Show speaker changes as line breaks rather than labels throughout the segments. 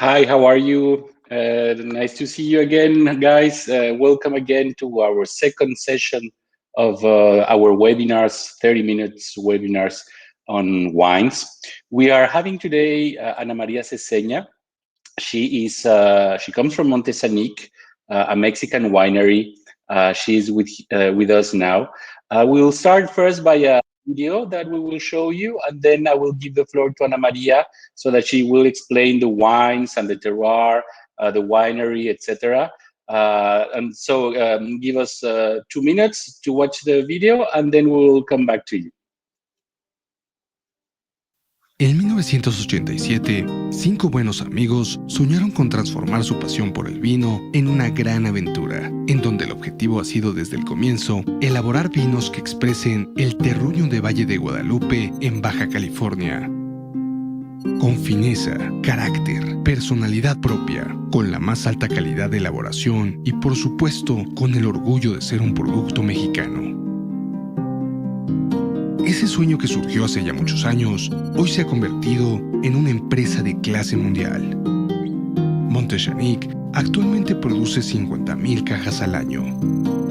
Hi, how are you? Nice to see you again, guys. Welcome again to our second session of our webinars, 30 minutes webinars on wines. We are having today Ana Maria Ceseña. She comes from Monte Xanic, a Mexican winery. She's with us now. We'll start first by a video that we will show you, and then I will give the floor to Ana Maria so that she will explain the wines and the terroir, the winery, etc. And so give us 2 minutes to watch the video, and then we'll come back to you.
En 1987, 5 buenos amigos soñaron con transformar su pasión por el vino en una gran aventura, en donde el objetivo ha sido desde el comienzo elaborar vinos que expresen el terruño de Valle de Guadalupe en Baja California. Con fineza, carácter, personalidad propia, con la más alta calidad de elaboración y por supuesto con el orgullo de ser un producto mexicano. Ese sueño que surgió hace ya muchos años, hoy se ha convertido en una empresa de clase mundial. Monte Xanic actualmente produce 50,000 cajas al año.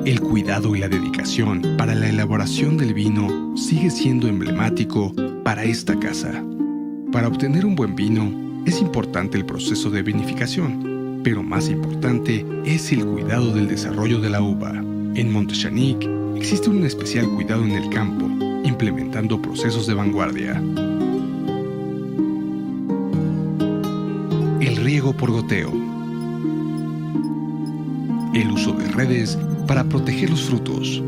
El cuidado y la dedicación para la elaboración del vino sigue siendo emblemático para esta casa. Para obtener un buen vino es importante el proceso de vinificación, pero más importante es el cuidado del desarrollo de la uva. En Monte Xanic existe un especial cuidado en el campo, implementando procesos de vanguardia. El riego por goteo. El uso de redes para proteger los frutos.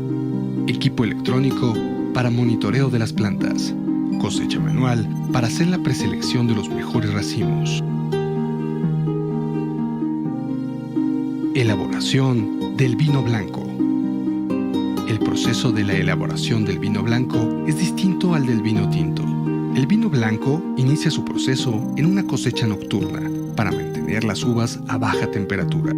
Equipo electrónico para monitoreo de las plantas. Cosecha manual para hacer la preselección de los mejores racimos. Elaboración del vino blanco. El proceso de la elaboración del vino blanco es distinto al del vino tinto. El vino blanco inicia su proceso en una cosecha nocturna para mantener las uvas a baja temperatura.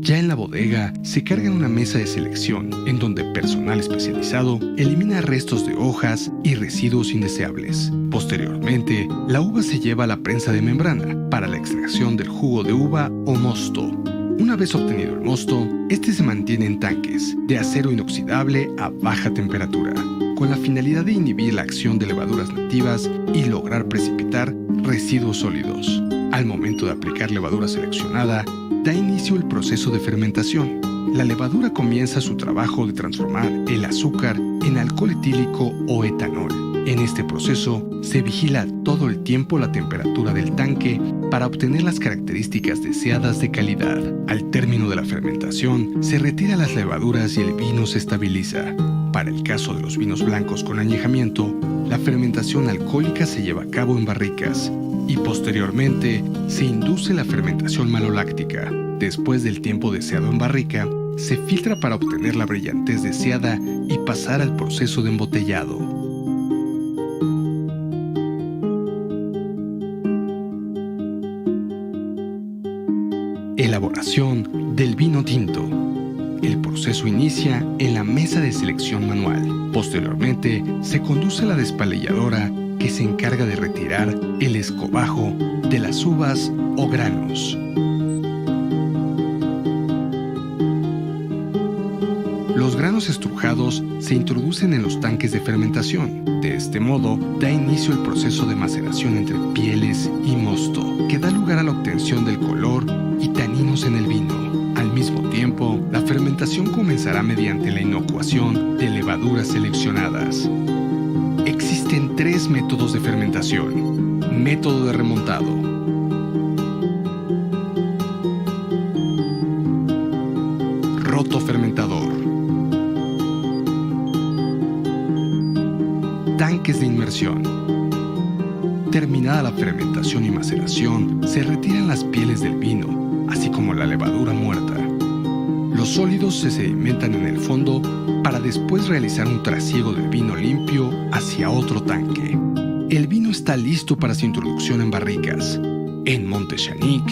Ya en la bodega se carga en una mesa de selección en donde personal especializado elimina restos de hojas y residuos indeseables. Posteriormente, la uva se lleva a la prensa de membrana para la extracción del jugo de uva o mosto. Una vez obtenido el mosto, este se mantiene en tanques de acero inoxidable a baja temperatura, con la finalidad de inhibir la acción de levaduras nativas y lograr precipitar residuos sólidos. Al momento de aplicar levadura seleccionada, da inicio el proceso de fermentación. La levadura comienza su trabajo de transformar el azúcar en alcohol etílico o etanol. En este proceso, se vigila todo el tiempo la temperatura del tanque para obtener las características deseadas de calidad. Al término de la fermentación, se retiran las levaduras y el vino se estabiliza. Para el caso de los vinos blancos con añejamiento, la fermentación alcohólica se lleva a cabo en barricas y posteriormente se induce la fermentación maloláctica. Después del tiempo deseado en barrica, se filtra para obtener la brillantez deseada y pasar al proceso de embotellado. Elaboración del vino tinto. El proceso inicia en la mesa de selección manual. Posteriormente, se conduce a la despalilladora que se encarga de retirar el escobajo de las uvas o granos. Los granos estrujados se introducen en los tanques de fermentación. De este modo, da inicio el proceso de maceración entre pieles y mosto, que da lugar a la obtención del color y taninos en el vino. Al mismo tiempo, la fermentación comenzará mediante la inocuación de levaduras seleccionadas. Existen 3 métodos de fermentación. Método de remontado. Rotofermentador. Tanques de inmersión. Terminada la fermentación y maceración, se retiran las pieles del vino, así como la levadura muerta. Los sólidos se sedimentan en el fondo para después realizar un trasiego del vino limpio hacia otro tanque. El vino está listo para su introducción en barricas. En Monte Xanic,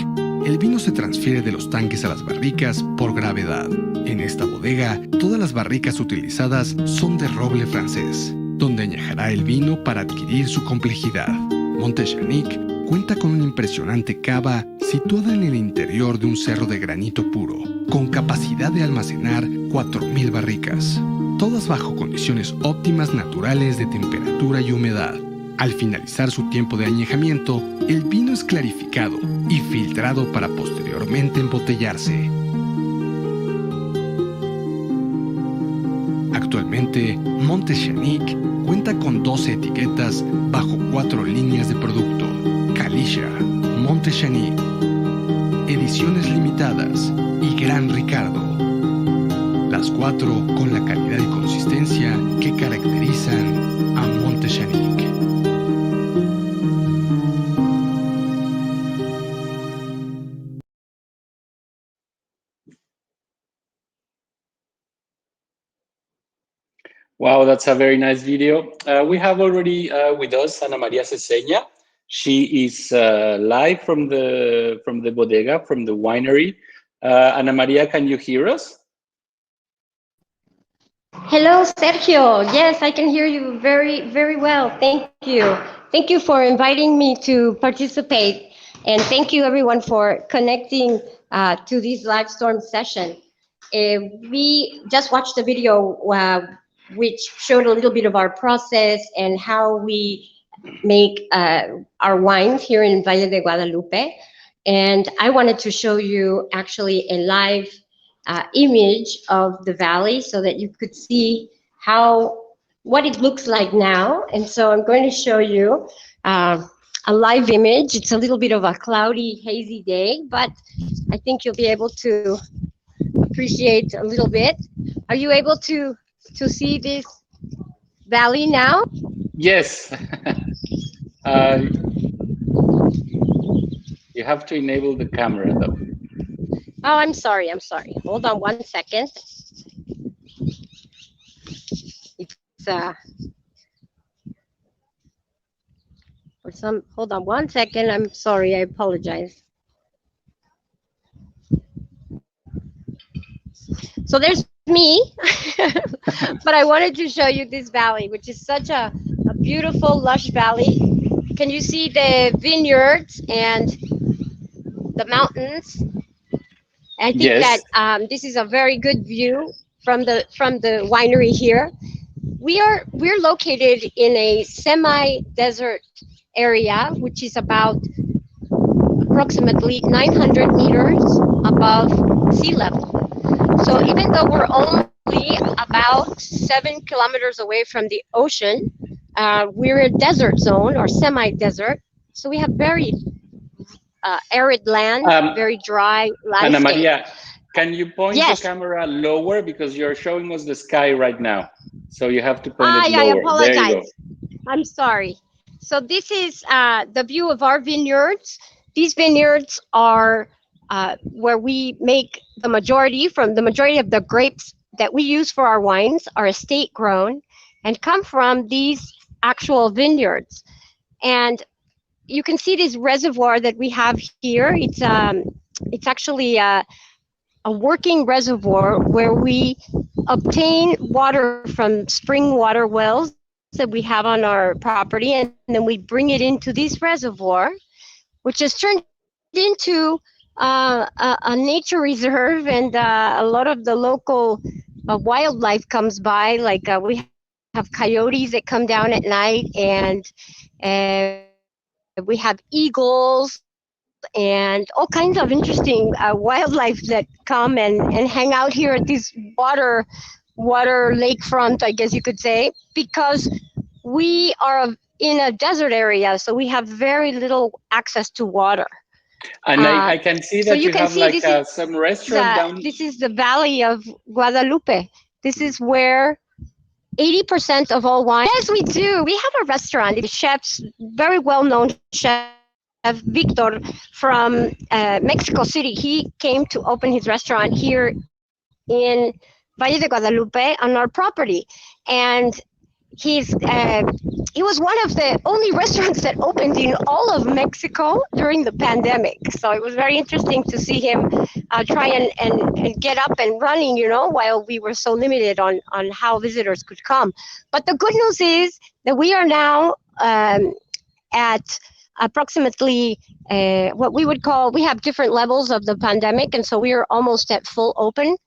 el vino se transfiere de los tanques a las barricas por gravedad. En esta bodega, todas las barricas utilizadas son de roble francés, donde añejará el vino para adquirir su complejidad. Monte Xanic cuenta con una impresionante cava situada en el interior de un cerro de granito puro, con capacidad de almacenar 4.000 barricas, todas bajo condiciones óptimas naturales de temperatura y humedad. Al finalizar su tiempo de añejamiento, el vino es clarificado y filtrado para posteriormente embotellarse. Actualmente, Monte Xanic cuenta con 12 etiquetas bajo 4 líneas de producto: Calicia, Monte Xanic, ediciones limitadas y Gran Ricardo. Las 4 con la calidad y consistencia que caracterizan a Monte Xanic.
Wow, that's a very nice video. We have already with us Ana Maria Ceseña. She is live from the bodega, from the winery. Ana Maria, can you hear us?
Hello, Sergio. Yes, I can hear you very, very well. Thank you. Thank you for inviting me to participate. And thank you, everyone, for connecting to this live storm session. We just watched a video which showed a little bit of our process and how we make our wines here in Valle de Guadalupe. And I wanted to show you actually a live image of the valley so that you could see what it looks like now. And so I'm going to show you a live image. It's a little bit of a cloudy, hazy day, but I think you'll be able to appreciate a little bit. Are you able to see this valley now?
Yes. You have to enable the camera, though.
Oh, I'm sorry. Hold on one second. Hold on one second. I'm sorry. I apologize. So there's me, but I wanted to show you this valley, which is such a beautiful, lush valley. Can you see the vineyards and the mountains? I think
Yes.
that this is a very good view from the winery here. We're located in a semi-desert area, which is about approximately 900 meters above sea level. So even though we're only about 7 kilometers away from the ocean, we're a desert zone or semi-desert. So we have very arid land, very dry landscape.
Ana Maria, can you point
Yes.
the camera lower, because you're showing us the sky right now? So you have to point it
yeah,
lower.
I apologize.
There you go.
I'm sorry. So this is the view of our vineyards. These vineyards are where we make the majority of the grapes that we use for our wines are estate grown and come from these actual vineyards. And you can see this reservoir that we have here. It's actually a working reservoir where we obtain water from spring water wells that we have on our property, and then we bring it into this reservoir, which is turned into a nature reserve, and a lot of the local wildlife comes by. Like we have coyotes that come down at night, and we have eagles and all kinds of interesting wildlife that come and hang out here at this water lakefront, I guess you could say, because we are in a desert area, so we have very little access to water.
And I can see that you have like some restaurant down.
This is the Valley of Guadalupe. This is where 80% of all wine. Yes, we do. We have a restaurant. The chef's very well-known chef Victor from Mexico City. He came to open his restaurant here in Valle de Guadalupe on our property, and he was one of the only restaurants that opened in all of Mexico during the pandemic. So it was very interesting to see him try and get up and running, while we were so limited on how visitors could come. But the good news is that we are now at approximately what we would call, we have different levels of the pandemic, and so we are almost at full open.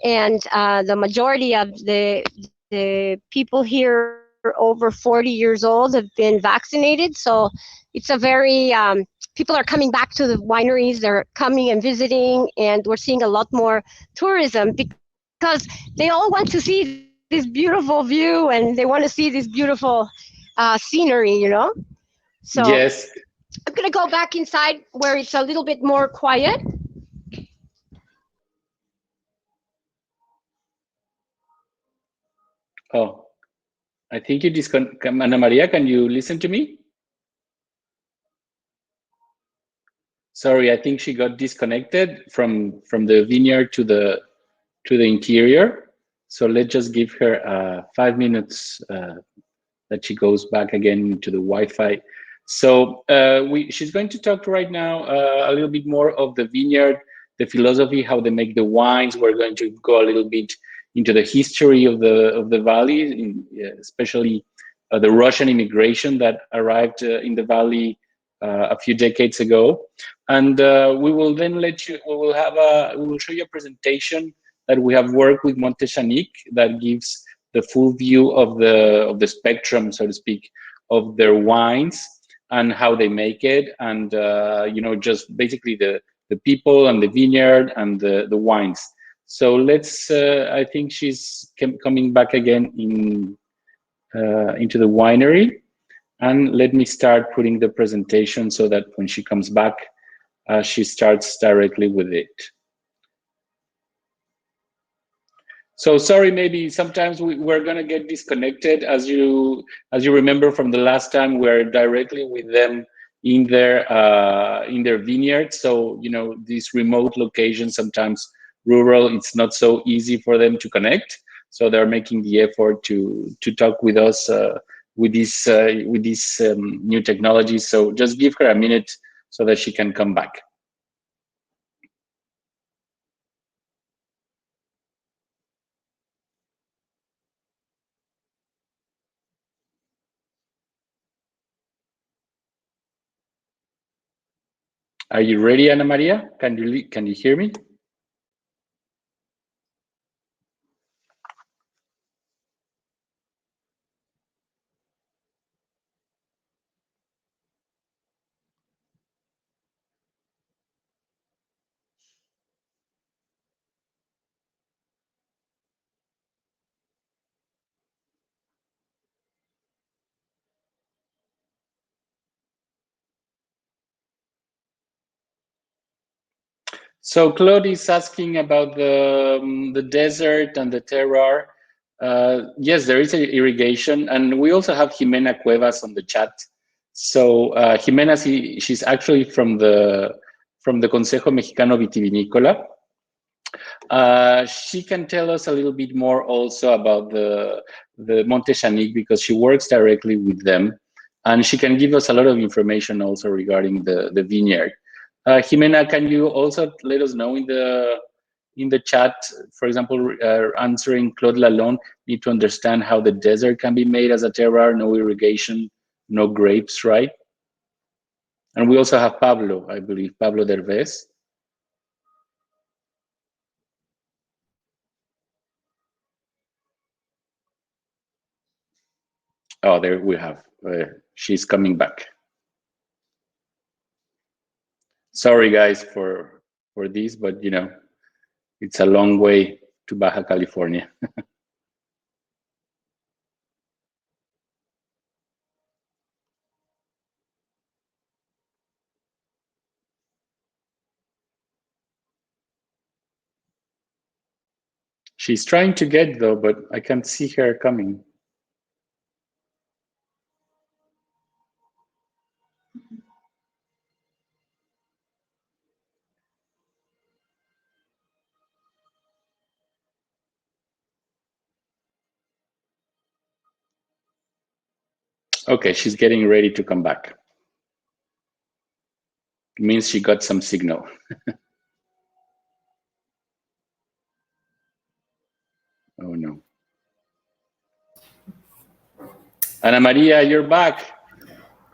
And the majority of the people here over 40 years old have been vaccinated. So it's a very, people are coming back to the wineries, they're coming and visiting, and we're seeing a lot more tourism because they all want to see this beautiful view and they want to see this beautiful scenery, you know? So
Yes.
I'm going to go back inside where it's a little bit more quiet.
Oh, I think you Ana Maria, can you listen to me? Sorry, I think she got disconnected from the vineyard to the interior. So let's just give her 5 minutes that she goes back again to the Wi-Fi. So she's going to talk right now a little bit more of the vineyard, the philosophy, how they make the wines. We're going to go a little bit into the history of the valley, especially the Russian immigration that arrived in the valley a few decades ago. And we will then we will show you a presentation that we have worked with Monte Xanic that gives the full view of the spectrum, so to speak, of their wines and how they make it, and just basically the people and the vineyard and the wines. So let's. I think she's coming back again into the winery, and let me start putting the presentation so that when she comes back, she starts directly with it. So sorry, maybe sometimes we're gonna get disconnected. As you remember from the last time, we're directly with them in their vineyard. So these remote locations, sometimes rural, it's not so easy for them to connect. So they're making the effort to talk with us with this new technology. So just give her a minute so that she can come back. Are you ready, Ana Maria? Can you hear me? So Claude is asking about the desert and the terroir. Yes, there is a irrigation, and we also have Jimena Cuevas on the chat. So Jimena, she's actually from the Consejo Mexicano Vitivinícola. She can tell us a little bit more also about the Monte Xanic because she works directly with them, and she can give us a lot of information also regarding the vineyard. Jimena, can you also let us know in the chat, for example, answering Claude Lalonde, need to understand how the desert can be made as a terroir, no irrigation, no grapes, right? And we also have Pablo, I believe, Pablo Derbez. Oh, there we have. She's coming back. Sorry, guys, for this, but it's a long way to Baja California. She's trying to get though, but I can't see her coming. Okay, she's getting ready to come back. It means she got some signal. Oh no. Ana Maria, you're back.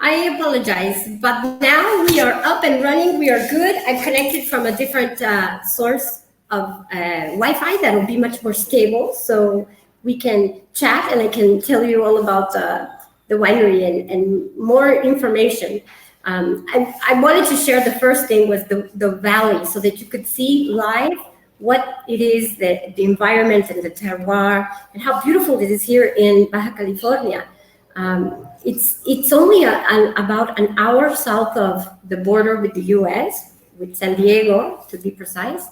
I apologize, but now we are up and running. We are good. I'm connected from a different source of Wi-Fi that will be much more stable, so we can chat and I can tell you all about the winery and more information. I wanted to share the first thing was the valley so that you could see live what it is, the environment and the terroir, and how beautiful it is here in Baja California. It's only about an hour south of the border with the U.S., with San Diego, to be precise,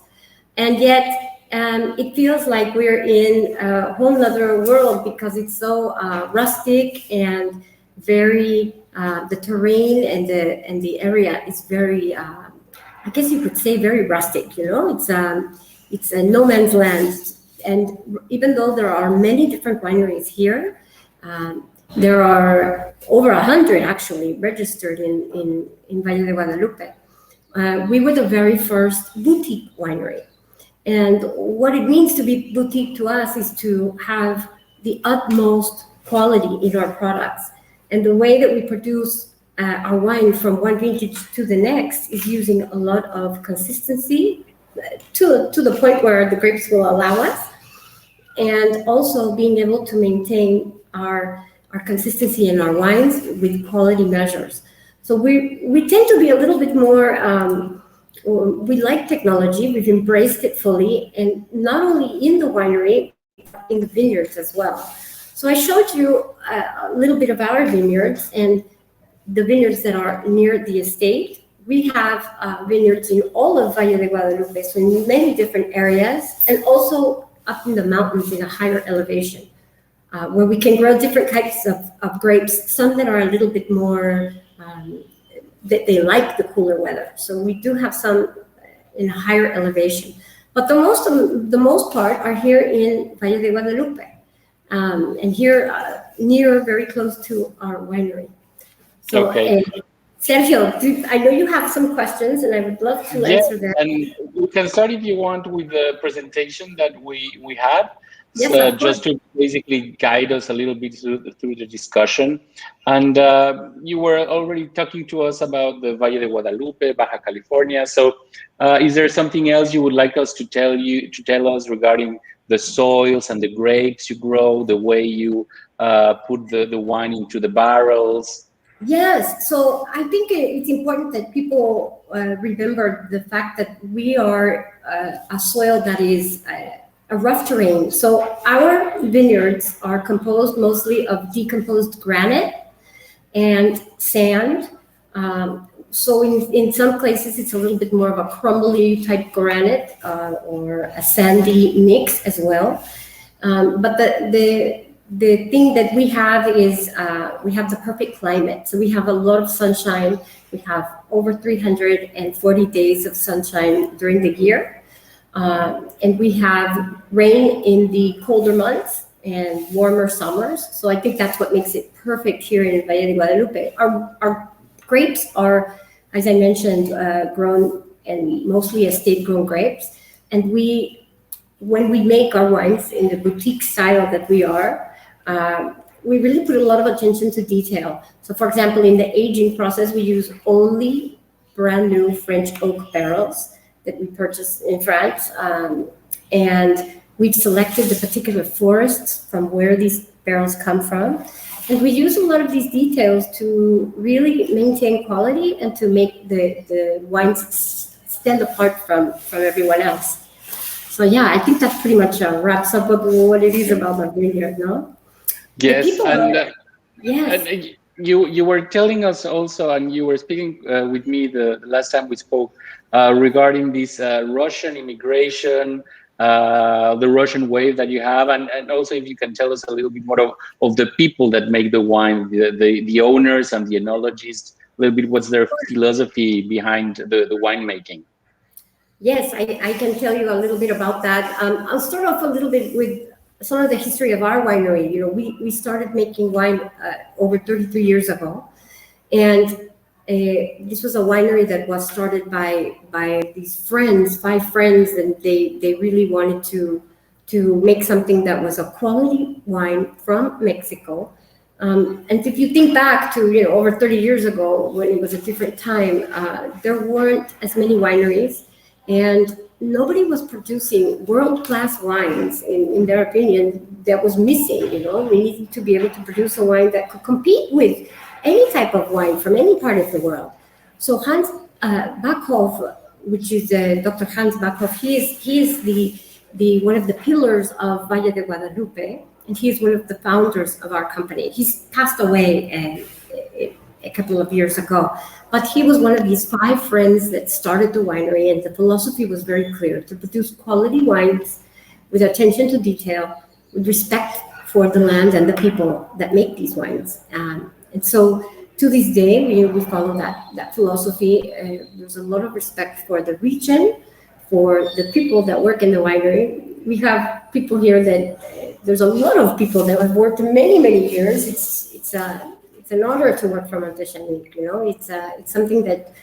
and yet it feels like we're in a whole other world because it's so rustic and very the terrain and the area is very I guess you could say very rustic. You know, it's a no man's land, and even though there are many different wineries here. There are over 100 actually registered in Valle de Guadalupe. We were the very first boutique winery. And what it means to be boutique to us is to have the utmost quality in our products. And the way that we produce our wine from one vintage to the next is using a lot of consistency to the point where the grapes will allow us. And also being able to maintain our consistency in our wines with quality measures. So we tend to be a little bit more, we like technology, we've embraced it fully, and not only in the winery, but in the vineyards as well. So I showed you a little bit of our vineyards and the vineyards that are near the estate. We have vineyards in all of Valle de Guadalupe, so in many different areas, and also up in the mountains in a higher elevation. Where we can grow different types of grapes, some that are a little bit more, that they like the cooler weather. So we do have some in a higher elevation. But the most part are here in Valle de Guadalupe, and here near, very close to our winery. So,
okay.
Sergio, I know you have some questions, and I would love to answer them.
And we can start if you want with the presentation that we had.
Yes,
So just to basically guide us a little bit through the discussion. And you were already talking to us about the Valle de Guadalupe, Baja California. So is there something else you would like us to tell us regarding the soils and the grapes you grow, the way you put the wine into the barrels?
Yes, so I think it's important that people remember the fact that we are a soil that is a rough terrain. So our vineyards are composed mostly of decomposed granite and sand. So in some places it's a little bit more of a crumbly type granite or a sandy mix as well. But the thing that we have is we have the perfect climate. So we have a lot of sunshine. We have over 340 days of sunshine during the year. And we have rain in the colder months and warmer summers. So I think that's what makes it perfect here in Valle de Guadalupe. Our grapes are, as I mentioned, grown and mostly estate-grown grapes. And when we make our wines in the boutique style that we are, we really put a lot of attention to detail. So for example, in the aging process, we use only brand new French oak barrels that we purchased in France. And we've selected the particular forests from where these barrels come from. And we use a lot of these details to really maintain quality and to make the wines stand apart from everyone else. So yeah, I think that pretty much wraps up what it is about our vineyard, no?
Yes,
yes.
And you were telling us also, and you were speaking with me the last time we spoke regarding this Russian immigration, the Russian wave that you have, and also if you can tell us a little bit more of the people that make the wine, the owners and the enologists, a little bit what's their philosophy behind the winemaking.
Yes, I can tell you a little bit about that. I'll start off a little bit with some of the history of our winery. You know, we started making wine over 33 years ago, and this was a winery that was started by these friends, 5 friends, and they really wanted to make something that was a quality wine from Mexico, And if you think back to, over 30 years ago, when it was a different time, there weren't as many wineries, and nobody was producing world-class wines, in their opinion. That was missing. We needed to be able to produce a wine that could compete with any type of wine from any part of the world. So Hans Backhoff, which is Dr. Hans Backhoff, he is the one of the pillars of Valle de Guadalupe, and he is one of the founders of our company. He's passed away a couple of years ago, but he was one of these 5 friends that started the winery, and the philosophy was very clear: to produce quality wines with attention to detail, with respect for the land and the people that make these wines. And so to this day, we follow that philosophy. There's a lot of respect for the region, for the people that work in the winery. We have people here that there's a lot of people that have worked many, many years. It's an honor to work for Monte Xanic. It's something that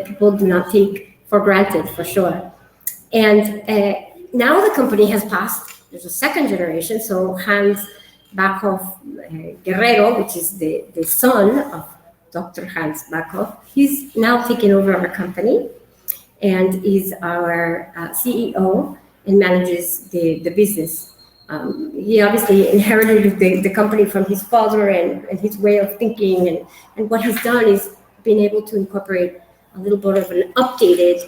people do not take for granted, for sure. And now the company has passed. There's a second generation. So Hans Backhoff Guerrero, which is the son of Dr. Hans Backhoff, he's now taken over our company and is our CEO and manages the business. He obviously inherited the company from his father and his way of thinking, and what he's done is been able to incorporate a little bit of an updated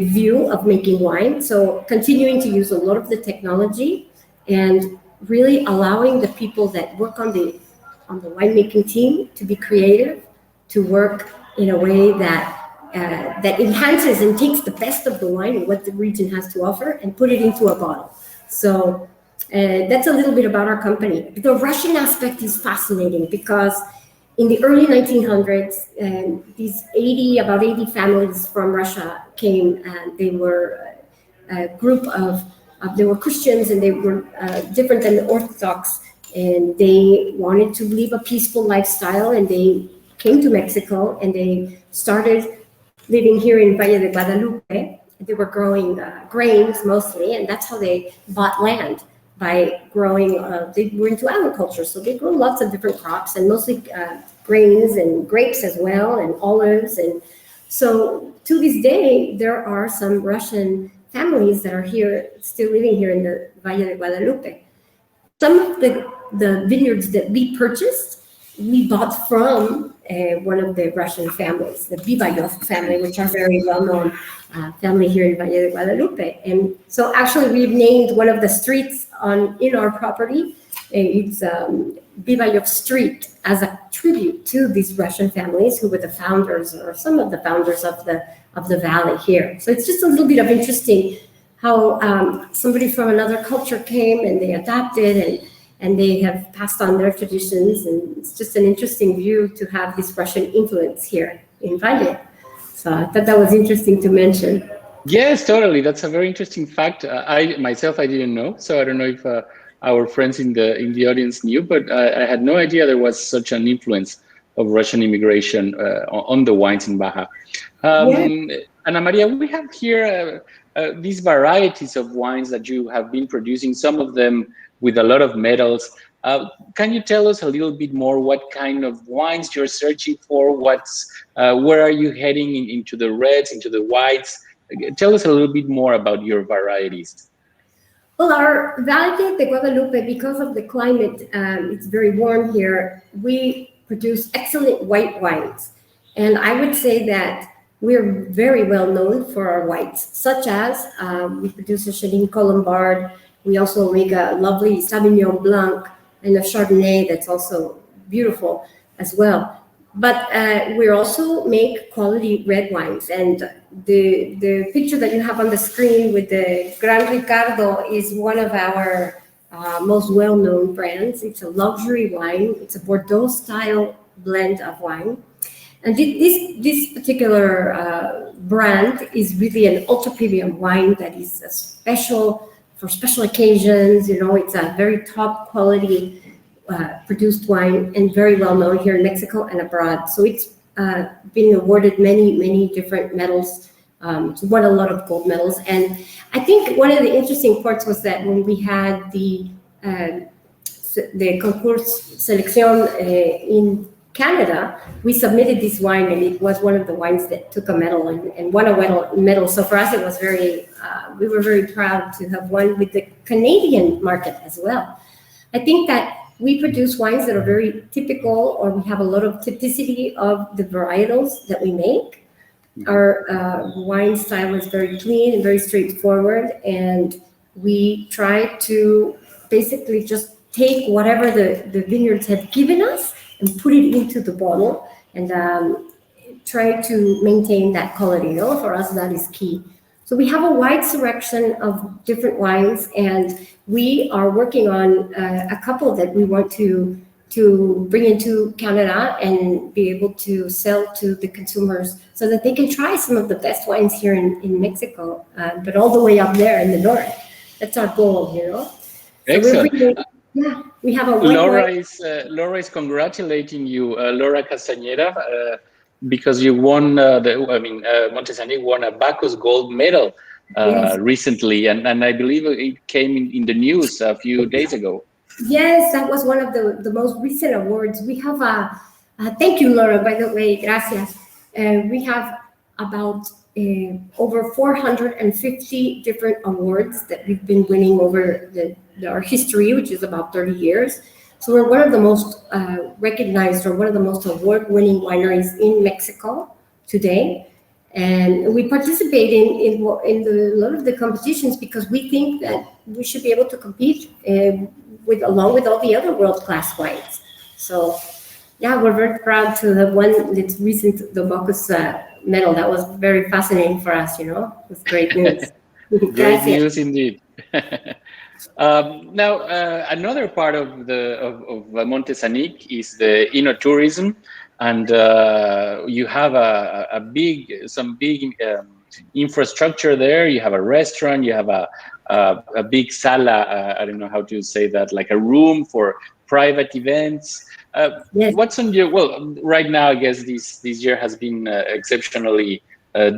view of making wine. So continuing to use a lot of the technology and really allowing the people that work on the winemaking team to be creative, to work in a way that enhances and takes the best of the wine and what the region has to offer and put it into a bottle. So that's a little bit about our company. The Russian aspect is fascinating because in the early 1900s, about 80 families from Russia came, and they were a group of they were Christians, and they were different than the Orthodox, and they wanted to live a peaceful lifestyle, and they came to Mexico, and they started living here in Valle de Guadalupe. They were growing grains mostly, and that's how they bought land, by growing. They were into agriculture, so they grew lots of different crops, and mostly grains and grapes as well, and olives. And so to this day, there are some Russian families that are here, still living here in the Valle de Guadalupe. Some of the vineyards that we purchased, we bought from one of the Russian families, the Bivayov family, which are very well-known family here in Valle de Guadalupe. And so actually we've named one of the streets in our property, it's Bivayov Street, as a tribute to these Russian families who were the founders, or some of the founders of the valley here. So it's just a little bit of interesting how somebody from another culture came and they adapted, and they have passed on their traditions, and it's just an interesting view to have this Russian influence here in Valle. So I thought that was interesting to mention.
Yes, totally. That's a very interesting fact. I didn't know, so I don't know if our friends in the audience knew, but I had no idea there was such an influence of Russian immigration on the wines in Baja. Ana Maria, we have here these varieties of wines that you have been producing, some of them with a lot of medals. Can you tell us a little bit more what kind of wines you're searching for? Where are you heading into the reds, into the whites? Tell us a little bit more about your varieties.
Well, our Valle de Guadalupe, because of the climate, it's very warm here, we produce excellent white wines. And I would say that we're very well known for our whites, such as we produce a Chenin Colombard. We also make a lovely Sauvignon Blanc and a Chardonnay that's also beautiful as well. But we also make quality red wines. And the picture that you have on the screen with the Gran Ricardo is one of our most well-known brands. It's a luxury wine. It's a Bordeaux-style blend of wine. And this particular brand is really an ultra-premium wine that is a for special occasions. It's a very top quality produced wine, and very well known here in Mexico and abroad. So it's been awarded many different medals. It's won a lot of gold medals. And I think one of the interesting parts was that when we had the the concours selection in Canada, we submitted this wine, and it was one of the wines that took a medal and won a medal. So for us, it was very, we were very proud to have won with the Canadian market as well. I think that we produce wines that are very typical, or we have a lot of typicity of the varietals that we make. Our wine style is very clean and very straightforward, and we try to basically just take whatever the vineyards have given us and put it into the bottle, and try to maintain that quality. For us, that is key. So we have a wide selection of different wines, and we are working on a couple that we want to bring into Canada and be able to sell to the consumers so that they can try some of the best wines here in Mexico, but all the way up there in the north. That's our goal,
Excellent.
So we have a
Laura is congratulating you, Laura Castañeda, because you won Monte Xanic won a Bacchus Gold Medal
Yes.
recently, and I believe it came in the news a few days ago.
Yes, that was one of the most recent awards. We have thank you, Laura, by the way, gracias. We have about over 450 different awards that we've been winning over our history, which is about 30 years. So we're one of the most recognized, or one of the most award-winning wineries in Mexico today. And we participate in a lot of the competitions because we think that we should be able to compete along with all the other world-class wines. So yeah, we're very proud to have won this recent the Bacchus medal. That was very fascinating for us, It was great news.
Great news indeed. Now, another part of Monte Xanic is the enoturism, and you have some big infrastructure there. You have a restaurant. You have a big sala. I don't know how to say that, like a room for private events.
Yes.
What's on your, well, right now, I guess this year has been exceptionally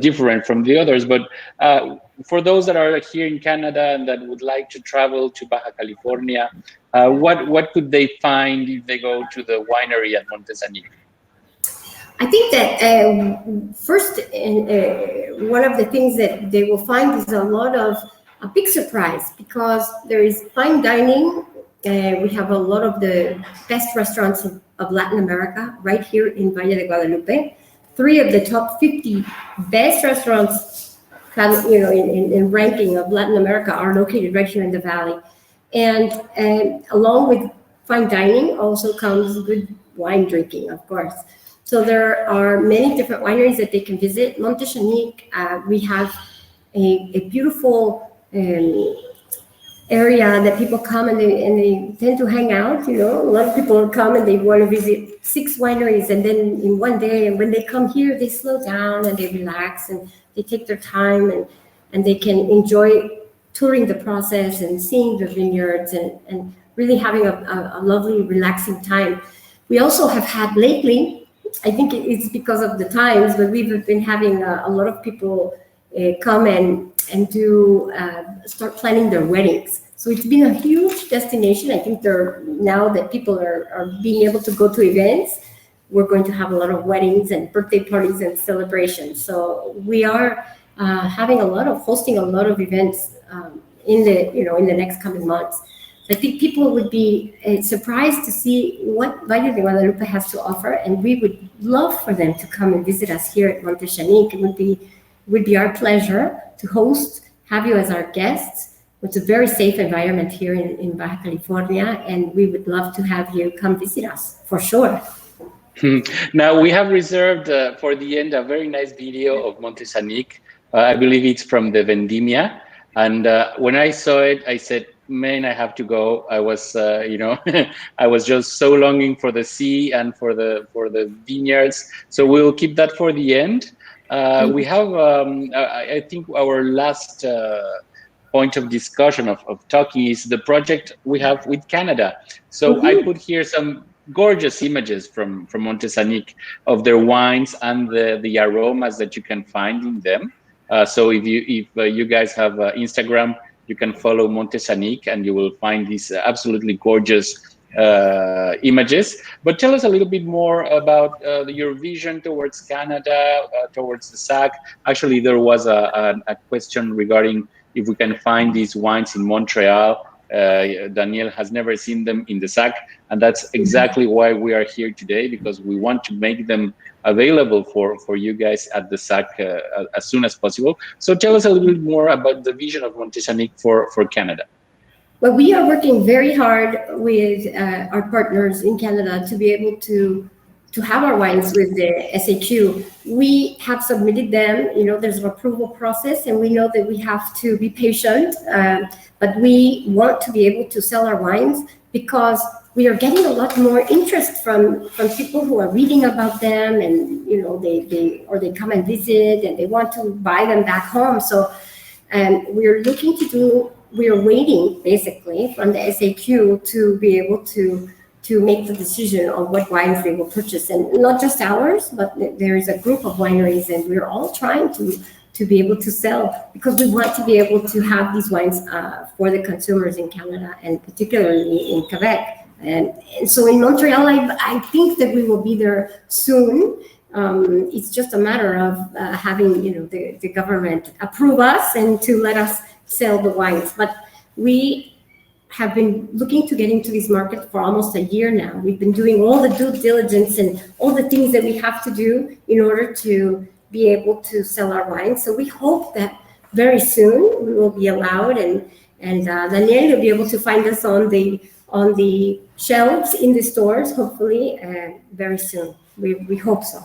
different from the others, but for those that are here in Canada and that would like to travel to Baja California, what could they find if they go to the winery at Monte Xanic?
I think that first, one of the things that they will find is a big surprise, because there is fine dining. We have a lot of the best restaurants of Latin America right here in Valle de Guadalupe. 3 of the top 50 best restaurants, in ranking of Latin America, are located right here in the valley. And along with fine dining also comes good wine drinking, of course. So there are many different wineries that they can visit. Monte Xanic, we have a beautiful area that people come and they tend to hang out. A lot of people come and they want to visit 6 wineries, and then in one day, and when they come here, they slow down and they relax and they take their time, and they can enjoy touring the process and seeing the vineyards and really having a lovely, relaxing time. We also have had lately, I think it's because of the times, but we've been having a lot of people come and start planning their weddings. So it's been a huge destination. I think now that people are being able to go to events, we're going to have a lot of weddings and birthday parties and celebrations. So we are hosting a lot of events in the next coming months. I think people would be surprised to see what Valle de Guadalupe has to offer, and we would love for them to come and visit us here at Monte Xanic. It would be our pleasure to have you as our guests. It's a very safe environment here in Baja California, and we would love to have you come visit us, for sure.
Now, we have reserved for the end a very nice video of Monte Xanic. I believe it's from the Vendimia. And when I saw it, I said, man, I have to go. I was, I was just so longing for the sea and for the vineyards. So we'll keep that for the end. We have, I think, our last point of discussion of talking is the project we have with Canada. So I put here some gorgeous images from Monte Xanic of their wines and the aromas that you can find in them. So if you guys have Instagram, you can follow Monte Xanic and you will find these absolutely gorgeous images. But tell us a little bit more about your vision towards Canada, towards the SAC. Actually, there was a question regarding if we can find these wines in Montreal. Daniel has never seen them in the SAC, and that's exactly why we are here today, because we want to make them available for you guys at the SAC as soon as possible. So tell us a little bit more about the vision of Monte Xanic for Canada.
Well, we are working very hard with our partners in Canada to be able to have our wines with the SAQ. We have submitted them. You know, there's an approval process, and we know that we have to be patient. But we want to be able to sell our wines because we are getting a lot more interest from people who are reading about them, and you know, they come and visit and they want to buy them back home. So, we're looking to do. We are waiting basically from the SAQ to be able to make the decision on what wines they will purchase, and not just ours, but there is a group of wineries, and we're all trying to be able to sell, because we want to be able to have these wines for the consumers in Canada, and particularly in Quebec. And so in Montreal, I think that we will be there soon. It's just a matter of having, you know, the government approve us and to let us sell the wines. But we have been looking to get into this market for almost a year now. We've been doing all the due diligence and all the things that we have to do in order to be able to sell our wines. So we hope that very soon we will be allowed, and Daniel will be able to find us on the shelves in the stores, hopefully very soon. We hope so.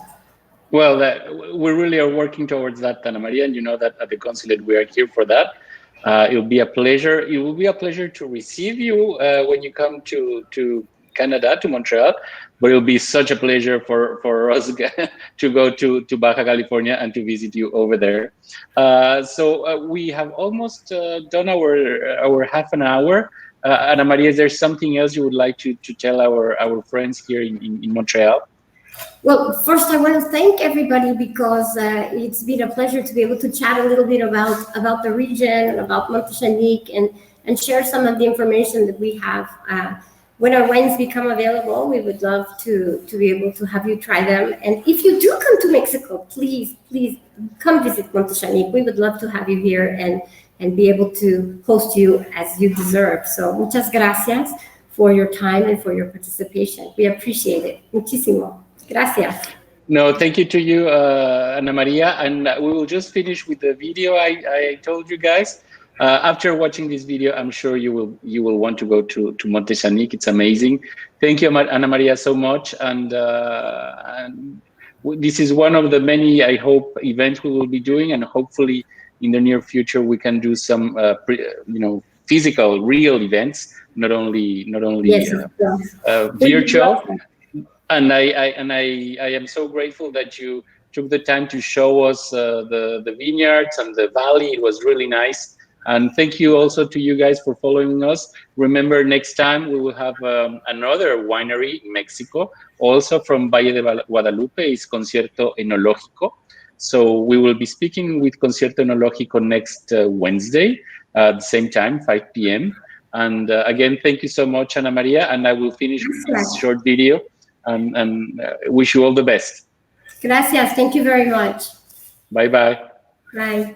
Well, we really are working towards that, Ana Maria, and you know that at the consulate we are here for that. It will be a pleasure. It will be a pleasure to receive you when you come to Canada, to Montreal. But it will be such a pleasure for us to go to Baja California and to visit you over there. So we have almost done our half an hour. Ana Maria, is there something else you would like to tell our friends here in Montreal?
Well, first I want to thank everybody, because it's been a pleasure to be able to chat a little bit about the region, about Monte Xanic, and share some of the information that we have. When our wines become available, we would love to be able to have you try them. And if you do come to Mexico, please come visit Monte Xanic. We would love to have you here and be able to host you as you deserve. So muchas gracias for your time and for your participation. We appreciate it. Muchísimo. Gracias.
No, thank you to you, Ana Maria. And we will just finish with the video I told you guys. After watching this video, I'm sure you will want to go to Monte Xanic. It's amazing. Thank you, Ana Maria, so much. And this is one of the many, I hope, events we will be doing. And hopefully, in the near future, we can do some, physical, real events, not only
Yes,
virtual. And I am so grateful that you took the time to show us the vineyards and the valley. It was really nice. And thank you also to you guys for following us. Remember, next time we will have another winery in Mexico, also from Valle de Guadalupe, is Concierto Enológico. So we will be speaking with Concierto Enológico next Wednesday at the same time, 5 p.m. And again, thank you so much, Ana Maria. And I will finish with this short video. And wish you all the best.
Gracias. Thank you very much.
Bye-bye.
Bye.